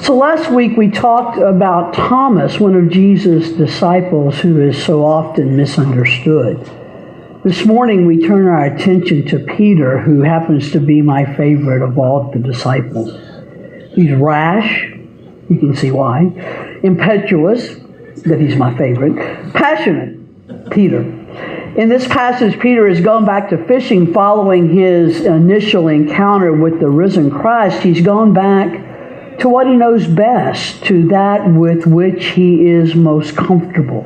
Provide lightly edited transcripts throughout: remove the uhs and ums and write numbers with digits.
So last week we talked about Thomas, one of Jesus' disciples who is so often misunderstood. This morning we turn our attention to Peter, who happens to be my favorite of all the disciples. He's rash, you can see why, impetuous, that he's my favorite, passionate, Peter. In this passage, Peter is going back to fishing following his initial encounter with the risen Christ. He's gone back to what he knows best, to that with which he is most comfortable.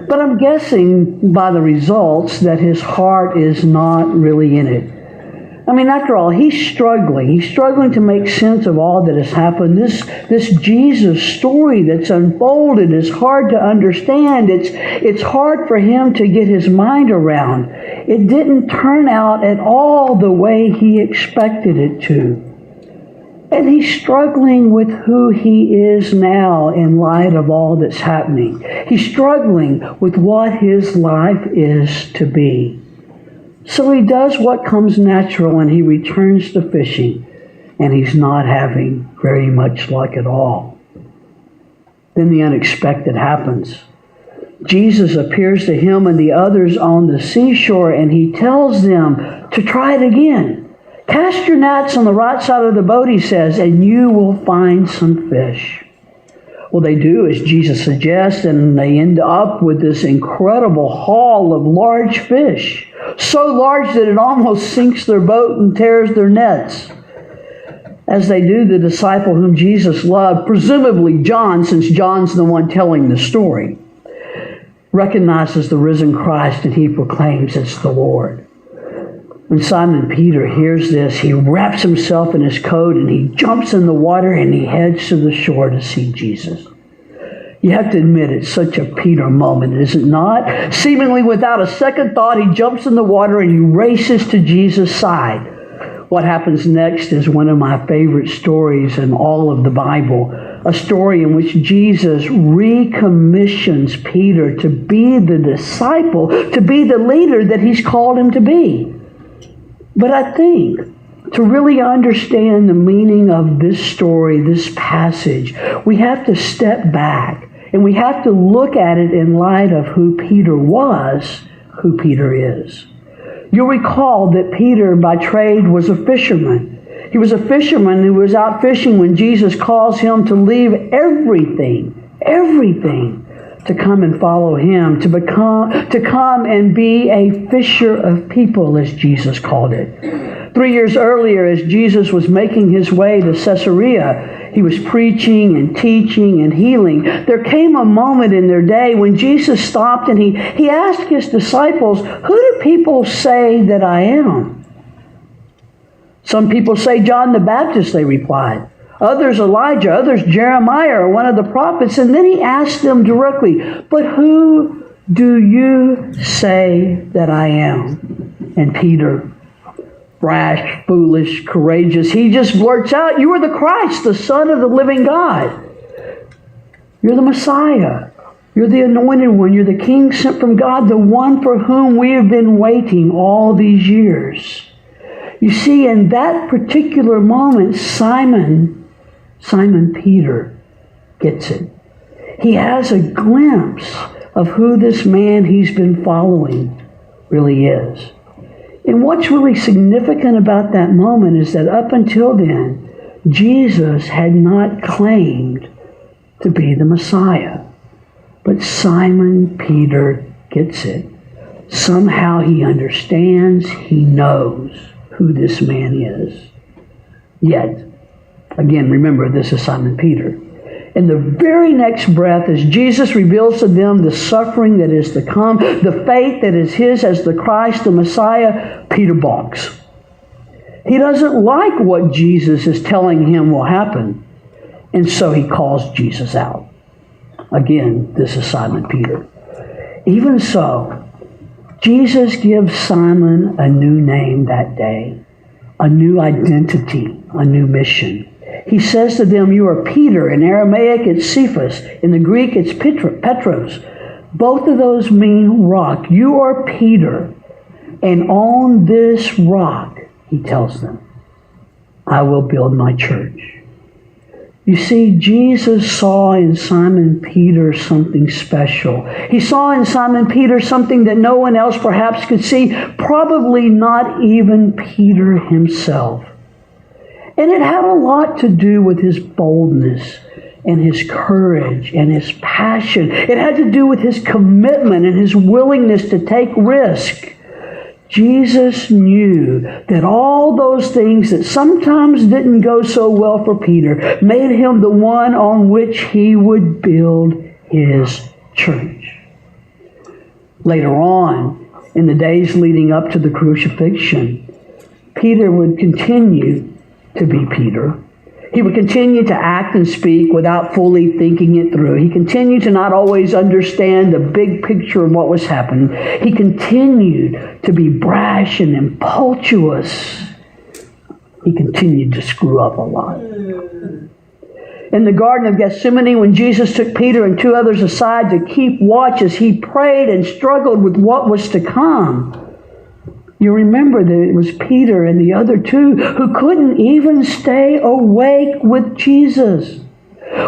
But I'm guessing by the results that his heart is not really in it. I mean, after all, he's struggling. He's struggling to make sense of all that has happened. This Jesus story that's unfolded is hard to understand. It's hard for him to get his mind around. It didn't turn out at all the way he expected it to. And he's struggling with who he is now in light of all that's happening. He's struggling with what his life is to be. So he does what comes natural and he returns to fishing, and he's not having very much luck at all. Then the unexpected happens. Jesus appears to him and the others on the seashore, and he tells them to try it again. Cast your nets on the right side of the boat, he says, and you will find some fish. Well, they do as Jesus suggests, and they end up with this incredible haul of large fish. So large that it almost sinks their boat and tears their nets. As they do, the disciple whom Jesus loved, presumably John, since John's the one telling the story, recognizes the risen Christ, and he proclaims it's the Lord. When Simon Peter hears this, he wraps himself in his coat and he jumps in the water and he heads to the shore to see Jesus. You have to admit it's such a Peter moment, is it not? Seemingly without a second thought, he jumps in the water and he races to Jesus' side. What happens next is one of my favorite stories in all of the Bible, a story in which Jesus recommissions Peter to be the disciple, to be the leader that he's called him to be. But I think to really understand the meaning of this story, this passage, we have to step back and we have to look at it in light of who Peter was, who Peter is. You'll recall that Peter by trade was a fisherman. He was a fisherman who was out fishing when Jesus calls him to leave everything, to come and follow him, to come and be a fisher of people, as Jesus called it. 3 years earlier, as Jesus was making his way to Caesarea, he was preaching and teaching and healing. There came a moment in their day when Jesus stopped and he asked his disciples, "Who do people say that I am?" "Some people say John the Baptist," they replied. "Others Elijah, others Jeremiah or one of the prophets." And then he asked them directly, "But who do you say that I am?" And Peter, brash, foolish, courageous, he just blurts out, "You are the Christ, the Son of the living God. You're the Messiah. You're the anointed one. You're the King sent from God, the one for whom we have been waiting all these years." You see, in that particular moment, Simon Peter gets it. He has a glimpse of who this man he's been following really is. And what's really significant about that moment is that up until then, Jesus had not claimed to be the Messiah. But Simon Peter gets it. Somehow he understands, he knows who this man is. Yet, again, remember, this is Simon Peter. In the very next breath, as Jesus reveals to them the suffering that is to come, the faith that is his as the Christ, the Messiah, Peter balks. He doesn't like what Jesus is telling him will happen, and so he calls Jesus out. Again, this is Simon Peter. Even so, Jesus gives Simon a new name that day, a new identity, a new mission. He says to them, "You are Peter." In Aramaic, it's Cephas. In the Greek, it's Petros. Both of those mean rock. You are Peter. And on this rock, he tells them, I will build my church. You see, Jesus saw in Simon Peter something special. He saw in Simon Peter something that no one else perhaps could see, probably not even Peter himself. And it had a lot to do with his boldness and his courage and his passion. It had to do with his commitment and his willingness to take risk. Jesus knew that all those things that sometimes didn't go so well for Peter made him the one on which he would build his church. Later on, in the days leading up to the crucifixion, Peter would continue to be Peter. He would continue to act and speak without fully thinking it through. He continued to not always understand the big picture of what was happening. He continued to be brash and impetuous. He continued to screw up a lot. In the Garden of Gethsemane, when Jesus took Peter and two others aside to keep watch as he prayed and struggled with what was to come, you remember that it was Peter and the other two who couldn't even stay awake with Jesus.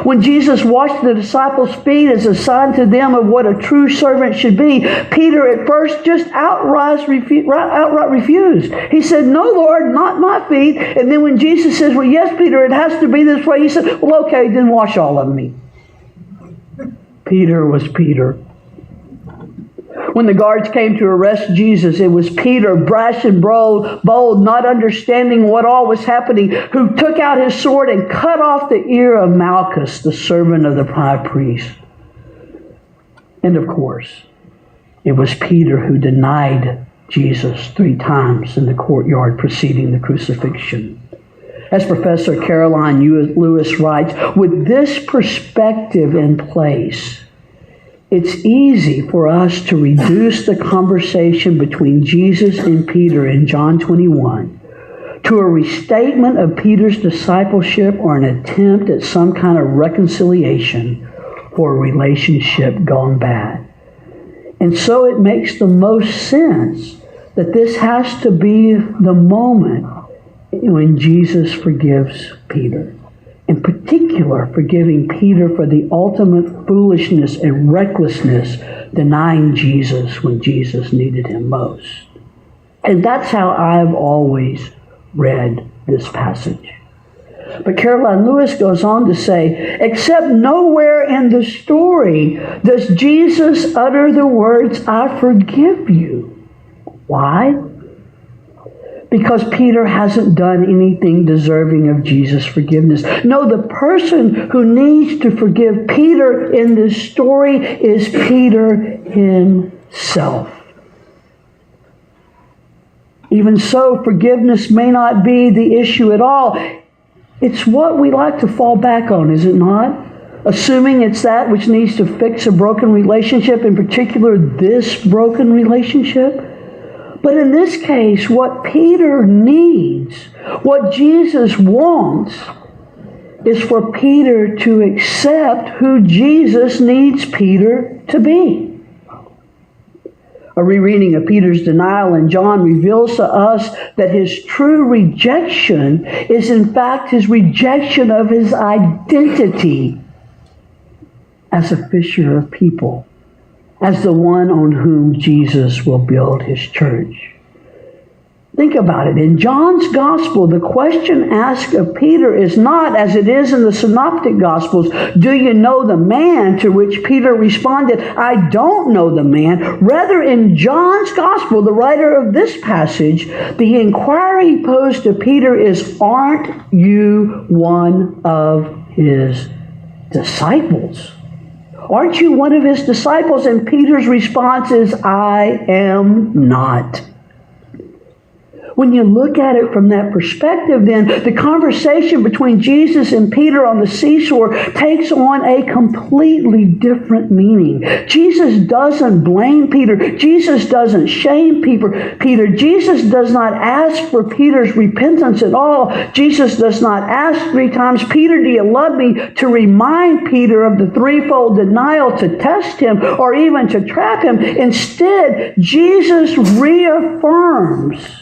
When Jesus washed the disciples' feet as a sign to them of what a true servant should be, Peter at first just outright refused. He said, "No, Lord, not my feet." And then when Jesus says, "Well, yes, Peter, it has to be this way," he said, "Well, okay, then wash all of me." Peter was Peter. When the guards came to arrest Jesus, it was Peter, brash and bold, not understanding what all was happening, who took out his sword and cut off the ear of Malchus, the servant of the high priest. And of course, it was Peter who denied Jesus 3 times in the courtyard preceding the crucifixion. As Professor Caroline Lewis writes, with this perspective in place, it's easy for us to reduce the conversation between Jesus and Peter in John 21 to a restatement of Peter's discipleship or an attempt at some kind of reconciliation for a relationship gone bad. And so it makes the most sense that this has to be the moment when Jesus forgives Peter. In particular, forgiving Peter for the ultimate foolishness and recklessness, denying Jesus when Jesus needed him most. And that's how I've always read this passage. But Caroline Lewis goes on to say, except nowhere in the story does Jesus utter the words, "I forgive you." Why? Because Peter hasn't done anything deserving of Jesus' forgiveness. No, the person who needs to forgive Peter in this story is Peter himself. Even so, forgiveness may not be the issue at all. It's what we like to fall back on, is it not? Assuming it's that which needs to fix a broken relationship, in particular this broken relationship. But in this case, what Peter needs, what Jesus wants, is for Peter to accept who Jesus needs Peter to be. A rereading of Peter's denial in John reveals to us that his true rejection is in fact his rejection of his identity as a fisher of people, as the one on whom Jesus will build his church. Think about it. In John's gospel, the question asked of Peter is not, as it is in the synoptic gospels, "Do you know the man?" To which Peter responded, "I don't know the man." Rather, in John's gospel, the writer of this passage, the inquiry posed to Peter is, "Aren't you one of his disciples?" Aren't you one of his disciples? And Peter's response is, "I am not." When you look at it from that perspective, then the conversation between Jesus and Peter on the seashore takes on a completely different meaning. Jesus doesn't blame Peter. Jesus doesn't shame Peter. Jesus does not ask for Peter's repentance at all. Jesus does not ask 3 times, "Peter, do you love me?" to remind Peter of the threefold denial, to test him, or even to trap him. Instead, Jesus reaffirms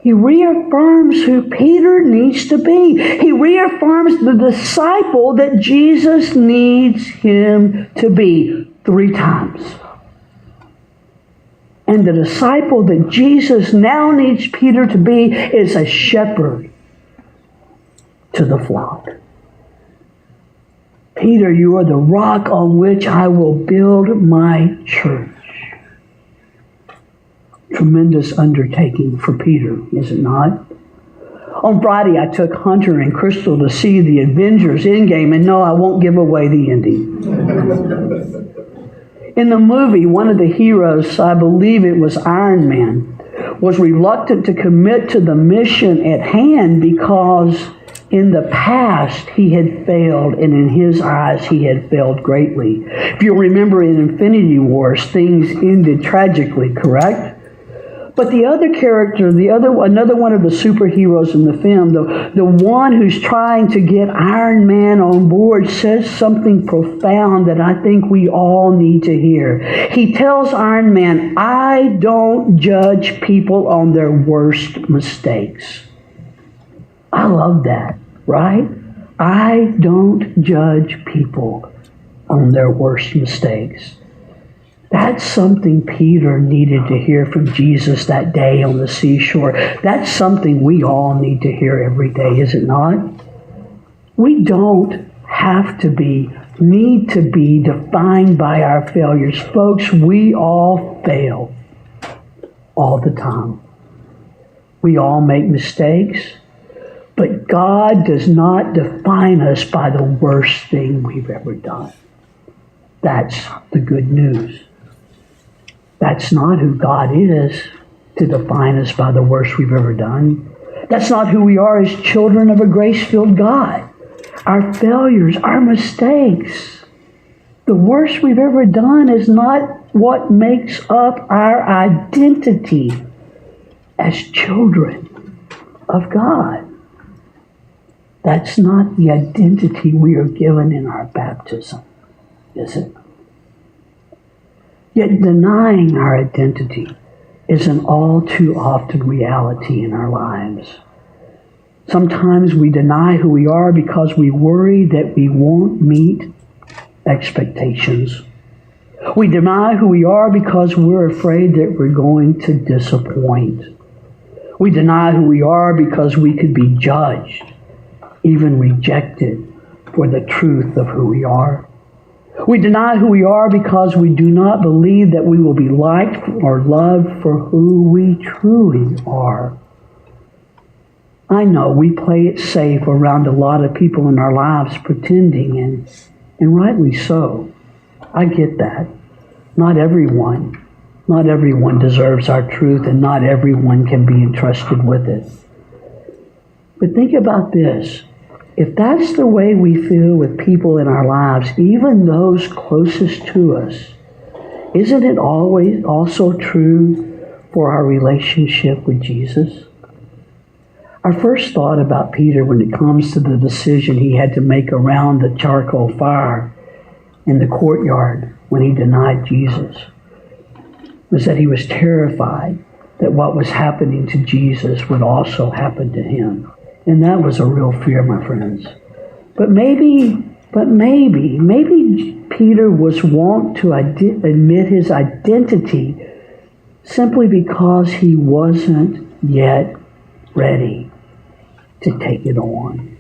He reaffirms who Peter needs to be. He reaffirms the disciple that Jesus needs him to be 3 times. And the disciple that Jesus now needs Peter to be is a shepherd to the flock. Peter, you are the rock on which I will build my church. Tremendous undertaking for Peter, is it not? On Friday, I took Hunter and Crystal to see the Avengers Endgame, and no, I won't give away the ending. In the movie, one of the heroes, I believe it was Iron Man, was reluctant to commit to the mission at hand because in the past he had failed, and in his eyes he had failed greatly. If you'll remember in Infinity Wars, things ended tragically, correct? But the other character, another one of the superheroes in the film, the one who's trying to get Iron Man on board, says something profound that I think we all need to hear. He tells Iron Man, I don't judge people on their worst mistakes. I love that, right? I don't judge people on their worst mistakes. That's something Peter needed to hear from Jesus that day on the seashore. That's something we all need to hear every day, is it not? We don't have to need to be defined by our failures. Folks, we all fail all the time. We all make mistakes, but God does not define us by the worst thing we've ever done. That's the good news. That's not who God is, to define us by the worst we've ever done. That's not who we are as children of a grace-filled God. Our failures, our mistakes, the worst we've ever done is not what makes up our identity as children of God. That's not the identity we are given in our baptism, is it? Yet denying our identity is an all too often reality in our lives. Sometimes we deny who we are because we worry that we won't meet expectations. We deny who we are because we're afraid that we're going to disappoint. We deny who we are because we could be judged, even rejected, for the truth of who we are. We deny who we are because we do not believe that we will be liked or loved for who we truly are. I know we play it safe around a lot of people in our lives pretending, and rightly so. I get that. Not everyone deserves our truth, and not everyone can be entrusted with it. But think about this. If that's the way we feel with people in our lives, even those closest to us, isn't it always also true for our relationship with Jesus? Our first thought about Peter when it comes to the decision he had to make around the charcoal fire in the courtyard when he denied Jesus was that he was terrified that what was happening to Jesus would also happen to him. And that was a real fear, my friends. But maybe Peter was wont to admit his identity simply because he wasn't yet ready to take it on.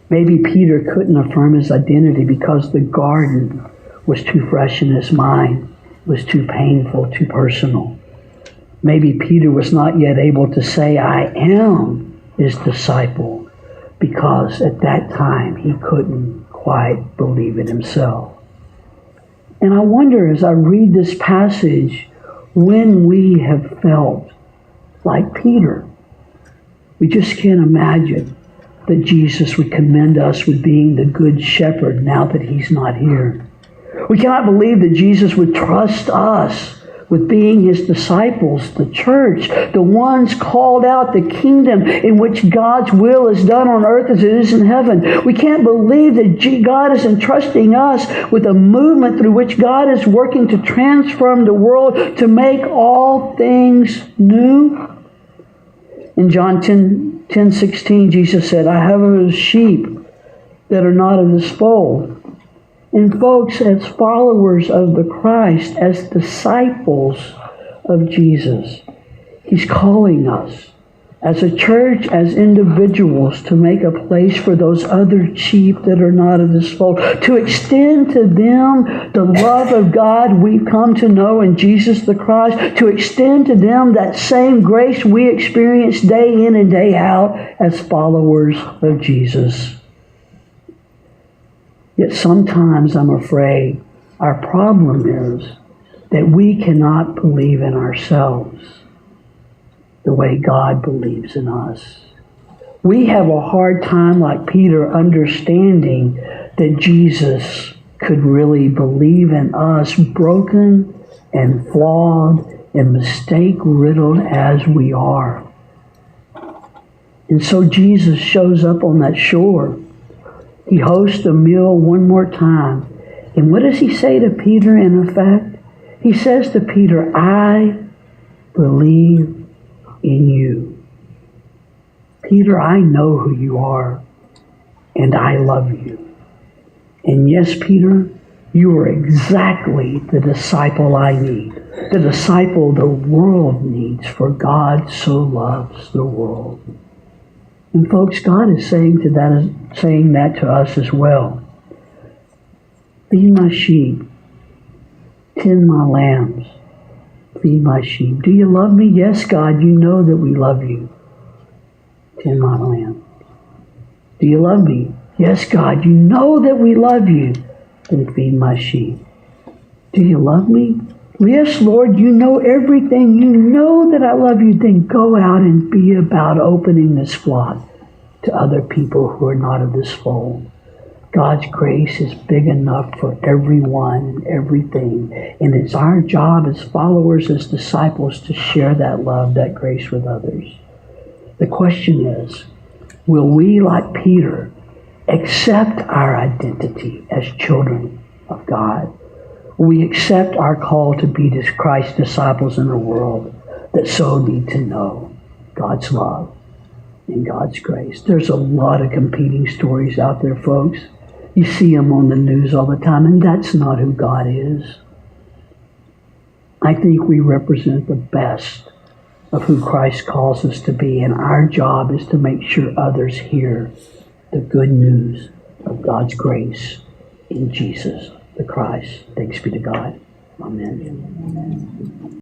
Maybe Peter couldn't affirm his identity because the garden was too fresh in his mind, was too painful, too personal. Maybe Peter was not yet able to say, I am his disciple, because at that time he couldn't quite believe it himself. And I wonder, as I read this passage, when we have felt like Peter. We just can't imagine that Jesus would commend us with being the good shepherd now that he's not here. We cannot believe that Jesus would trust us with being his disciples, the church, the ones called out, the kingdom in which God's will is done on earth as it is in heaven. We can't believe that God is entrusting us with a movement through which God is working to transform the world, to make all things new. In John 10:16, Jesus said, I have sheep that are not of this fold. And folks, as followers of the Christ, as disciples of Jesus, He's calling us as a church, as individuals, to make a place for those other sheep that are not of this fold, to extend to them the love of God we've come to know in Jesus the Christ, to extend to them that same grace we experience day in and day out as followers of Jesus. Yet sometimes I'm afraid our problem is that we cannot believe in ourselves the way God believes in us. We have a hard time, like Peter, understanding that Jesus could really believe in us, broken and flawed and mistake-riddled as we are. And so Jesus shows up on that shore. He hosts a meal one more time. And what does he say to Peter in effect? He says to Peter, I believe in you. Peter, I know who you are, and I love you. And yes, Peter, you are exactly the disciple I need, the disciple the world needs, for God so loves the world. And folks, God is saying that to us as well. Feed my sheep, tend my lambs. Feed my sheep. Do you love me? Yes, God, you know that we love you. Tend my lamb. Do you love me? Yes, God, you know that we love you. Then feed my sheep. Do you love me? Yes, Lord, you know everything. You know that I love you. Then go out and be about opening this flock to other people who are not of this fold. God's grace is big enough for everyone and everything. And it's our job as followers, as disciples, to share that love, that grace with others. The question is, will we, like Peter, accept our identity as children of God? Will we accept our call to be Christ's disciples in a world that so need to know God's love and God's grace? There's a lot of competing stories out there, folks. You see them on the news all the time, and that's not who God is. I think we represent the best of who Christ calls us to be, and our job is to make sure others hear the good news of God's grace in Jesus the Christ. Thanks be to God. Amen.